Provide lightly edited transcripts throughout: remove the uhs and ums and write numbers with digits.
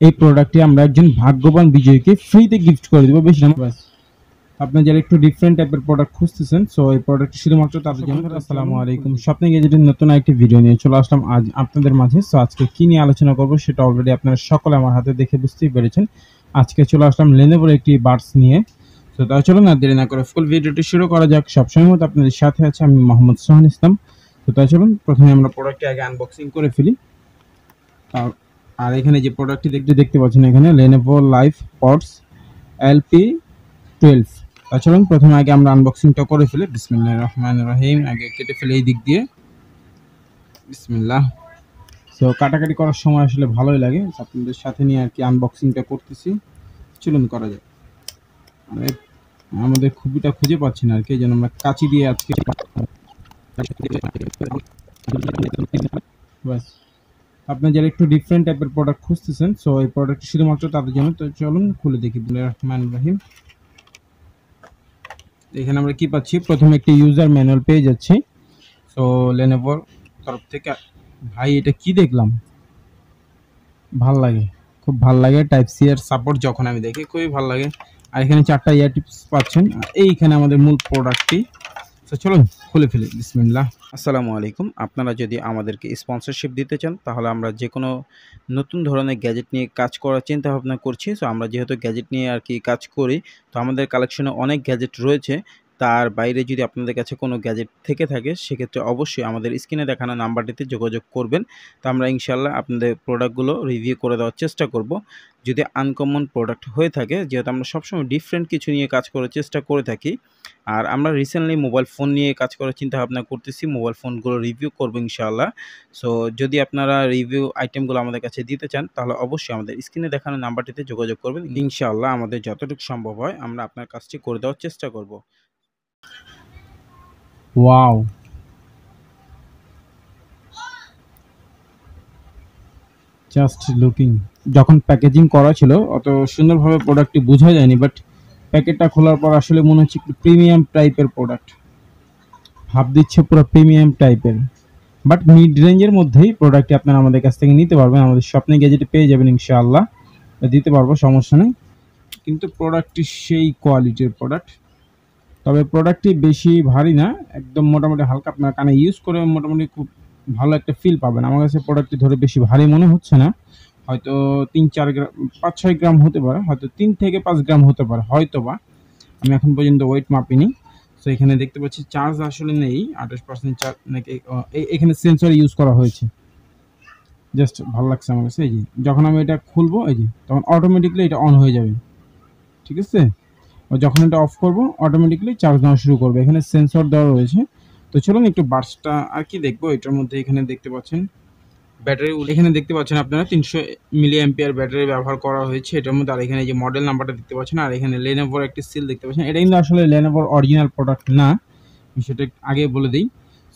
এই প্রোডাক্টটি আমরা একজন ভাগ্যবান বিজয়ীকে ফ্রিতে গিফট করে দেবো। বেশি না, বাস। আপনি যারা একটু ডিফারেন্ট টাইপের প্রোডাক্ট খুঁজতেছেন, সো এই প্রোডাক্টটি শুধুমাত্র তাদের জন্য। আসসালামু আলাইকুম, স্বপ্নে গ্যাজেটের নতুন একটি ভিডিও নিয়ে চলে আসলাম আজ আপনাদের মাঝে। সো আজকে কি নিয়ে আলোচনা করব সেটা অলরেডি আপনারা সকলে আমার হাতে দেখে বুঝতেই পেরেছেন। আজকে চলে আসলাম লেনোভোর একটি বাডস নিয়ে। তো তাহলে চলুন আর দেরি না করে ফুল ভিডিওটি শুরু করা যাক। সবসময় মতো আপনাদের সাথে আছে আমি মোহাম্মদ সোহান ইসলাম। তো তাহলে চলুন প্রথমে আমরা প্রোডাক্টটি আগে আনবক্সিং করে ফেলি। আর এখানে যে প্রোডাক্টটি দেখতে পাচ্ছেন, এখানে লেনোভো লাইভ পডস LP12। চলুন প্রথমে আগে আমরা আনবক্সিংটা করে ফেলি। বিসমিল্লাহির রহমানির রহিম। আগে কেটে ফেলে এই দিক দিয়ে, বিসমিল্লাহ। সো কাটাকাটি করার সময় আসলে ভালোই লাগে, আপনাদের সাথে নিয়ে আর কি আনবক্সিংটা করতেছি। চলুন করা যায়। আমাদের খুবিটা খুঁজে পাচ্ছি না আর কি, যেন আমরা কাঁচি দিয়ে আজকে বাস। আপনি যারা একটু ডিফারেন্ট টাইপের প্রোডাক্ট খুঁজতেছেন, সো এই প্রোডাক্টটি শুধুমাত্র তাদের জন্য। তো চলুন খুলে দেখি। বিসমিল্লাহির রহমানির রহিম। এখানে আমরা কি পাচ্ছি, প্রথমে একটি ইউজার ম্যানুয়াল পেয়ে যাচ্ছি। সো লেনোভোর তরফ থেকে। ভাই এটা কি দেখলাম, ভাল লাগে, খুব ভাল লাগে। টাইপ সি এর সাপোর্ট যখন আমি দেখি খুবই ভাল লাগে। আর এখানে 4টা ইয়ার টিপস পাচ্ছেন। এইখানে আমাদের মূল প্রোডাক্টটি। তো চলুন খুলে ফেলি। বিসমিল্লাহ। আসসালামু আলাইকুম। আপনারা যদি আমাদেরকে স্পন্সরশিপ দিতে চান, তাহলে আমরা যে কোনো নতুন ধরনের গ্যাজেট নিয়ে কাজ করার চিন্তা ভাবনা করছি। সো আমরা যেহেতু গ্যাজেট নিয়ে আর কি কাজ করি, তো আমাদের কালেকশনে অনেক গ্যাজেট রয়েছে। তার বাইরে যদি আপনাদের কাছে কোনো গ্যাজেট থেকে থাকে, সেক্ষেত্রে অবশ্যই আমাদের স্ক্রিনে দেখানো নাম্বারটিতে যোগাযোগ করবেন। তো আমরা ইনশাল্লাহ আপনাদের প্রোডাক্টগুলো রিভিউ করে দেওয়ার চেষ্টা করব। যদি আনকমন প্রোডাক্ট হয়ে থাকে, যেহেতু আমরা সবসময় ডিফারেন্ট কিছু নিয়ে কাজ করার চেষ্টা করে থাকি। আর আমরা রিসেন্টলি মোবাইল ফোন নিয়ে কাজ করার চিন্তা ভাবনা করতেছি, মোবাইল ফোনগুলো রিভিউ করবো ইনশাআল্লাহ। সো যদি আপনারা রিভিউ আইটেমগুলো আমাদের কাছে দিতে চান, তাহলে অবশ্যই আমাদের স্ক্রিনে দেখানো নাম্বারটিতে যোগাযোগ করবেন। ইনশাআল্লাহ আমাদের যতটুকু সম্ভব হয় আমরা আপনার কাজটি করে দেওয়ার চেষ্টা করব। Wow, just looking. যখন প্যাকেজিং করা ছিল অত সুন্দরভাবে প্রোডাক্টটি বোঝা যায়নি, বাট প্যাকেটটা খোলার পর আসলে মনে হচ্ছে একটু প্রিমিয়াম টাইপের প্রোডাক্ট, ভাব দিচ্ছে পুরো প্রিমিয়াম টাইপের। বাট মিড রেঞ্জের মধ্যেই প্রোডাক্টটি আপনারা আমাদের কাছ থেকে নিতে পারবেন। আমাদের স্বপ্নে গ্যাজেটে পেয়ে যাবেন ইনশাআল্লাহ, দিতে পারবো, সমস্যা নেই। কিন্তু প্রোডাক্টটি সেই কোয়ালিটির প্রোডাক্ট। তবে প্রোডাক্টটি বেশি ভারী না, একদম মোটামুটি হালকা। আপনার কানে ইউজ করে মোটামুটি খুব ভালো একটা ফিল পাবেন। আমার কাছে প্রোডাক্টটি ধরে বেশি ভারী মনে হচ্ছে না। হয়তো 3-4 গ্রাম, 5-6 গ্রাম হতে পারে, হয়তো 3 থেকে 5 গ্রাম হতে পারে হয়তো বা। আমি এখন পর্যন্ত ওয়েট মাপিনি। সো এখানে দেখতে পাচ্ছি চার্জ আসলে নেই, 28% চার্জ নাকি। এখানে সেন্সর ইউজ করা হয়েছে। জাস্ট ভালো লাগছে আমার কাছে। এই যে যখন আমি এটা খুলবো, এই যে তখন অটোমেটিকলি এটা অন হয়ে যাবে, ঠিক আছে। যখন এটা অফ করব, অটোমেটিকলি চার্জ নেওয়া শুরু করবে। এখানে সেন্সর দেওয়া রয়েছে। তো চলুন একটু বাডসটা আর কি দেখবো। এটার মধ্যে এখানে দেখতে পাচ্ছেন ব্যাটারি, এখানে দেখতে পাচ্ছেন আপনারা 300 মিলি অ্যাম্পিয়ার ব্যাটারি ব্যবহার করা হয়েছে এটার মধ্যে। আর এখানে যে মডেল নাম্বারটা দেখতে পাচ্ছেন, আর এখানে লেনোভোর একটি সিল দেখতে পাচ্ছেন। এটা কিন্তু আসলে লেনোভোর অরিজিনাল প্রোডাক্ট না, সেটা আগে বলে দিই।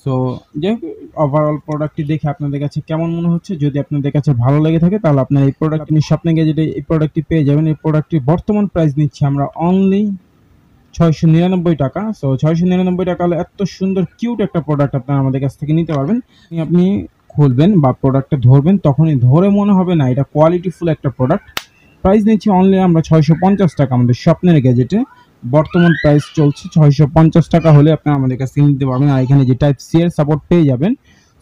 সো যাই হোক, ওভারঅল প্রোডাক্টটি দেখে আপনাদের কাছে কেমন মনে হচ্ছে, যদি আপনাদের কাছে ভালো লেগে থাকে, তাহলে আপনারা এই প্রোডাক্ট আপনি স্বপ্নে গ্যাজেটে এই প্রোডাক্টটি পেয়ে যাবেন। এই প্রোডাক্টটির বর্তমান প্রাইস নিচ্ছি আমরা অনলি 699 টাকা। সো 699 টাকা হলে এত সুন্দর কিউট একটা প্রোডাক্ট আপনারা আমাদের কাছ থেকে নিতে পারবেন। আপনি খুলবেন বা প্রোডাক্টটা ধরবেন, তখনই ধরে মনে হবে না এটা কোয়ালিটিফুল একটা প্রোডাক্ট। প্রাইস নিচ্ছি অনলি আমরা 650 টাকা আমাদের স্বপ্নের গ্যাজেটে। বর্তমান প্রাইস চলছে 650 টাকা হলে আপনারা আমাদের কাছ থেকে নিতে পারবেন। আর এখানে যে টাইপ সি এর সাপোর্ট পেয়ে যাবেন,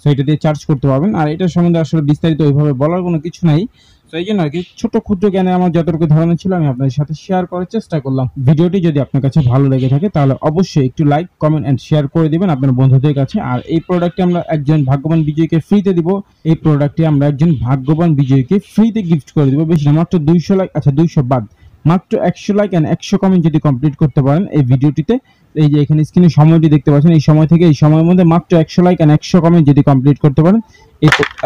সো এটা দিয়ে চার্জ করতে পারবেন। আর এটার সম্বন্ধে আসলে বিস্তারিত ওইভাবে বলার কোনো কিছু নাই। তো এই জন্য আর কি ছোট ক্ষুদ্র জ্ঞানে আমার যতটুকু ধারণা ছিল আমি আপনাদের সাথে শেয়ার করার চেষ্টা করলাম। ভিডিওটি যদি আপনার কাছে ভালো লেগে থাকে, তাহলে অবশ্যই একটু লাইক, কমেন্ট এন্ড শেয়ার করে দিবেন আপনার বন্ধুদের কাছে। আর এই প্রোডাক্টটি আমরা একজন ভাগ্যবান বিজয়ীকে ফ্রিতে দিব। এই প্রোডাক্টটি আমরা একজন ভাগ্যবান বিজয়ীকে ফ্রিতে গিফট করে দিব। বেশি না, মাত্র 200 লাইক, আচ্ছা 200 বাদ, মাত্র 100 লাইক এন্ড 100 কমেন্ট যদি কমপ্লিট করতে পারেন এই ভিডিওটিতে। এই যে এখানে স্ক্রিনে সময়টি দেখতে পাচ্ছেন, এই সময় থেকে এই সময়ের মধ্যে মাত্র 100 লাইক এন্ড 100 কমেন্ট যদি কমপ্লিট করতে পারেন,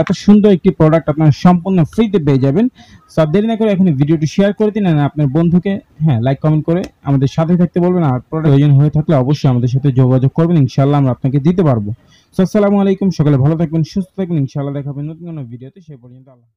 এত সুন্দর একটি প্রোডাক্ট আপনারা সম্পূর্ণ ফ্রিতে পেয়ে যাবেন। সো দেরি না করে এখানে ভিডিওটি শেয়ার করে দিন, আর আপনার বন্ধুকে লাইক কমেন্ট করে আমাদের সাথে থাকতে বলবেন। আর প্রোডাক্ট প্রয়োজন হয়ে থাকলে অবশ্যই আমাদের সাথে যোগাযোগ করবেন, ইনশাআল্লাহ আমরা আপনাকে দিতে পারবো। সো আসসালামু আলাইকুম, সকালে ভালো থাকবেন, সুস্থ থাকবেন, ইনশাআল্লাহ দেখা হবে নতুন কোনো ভিডিওতে। সেই পর্যন্ত আল্লাহ।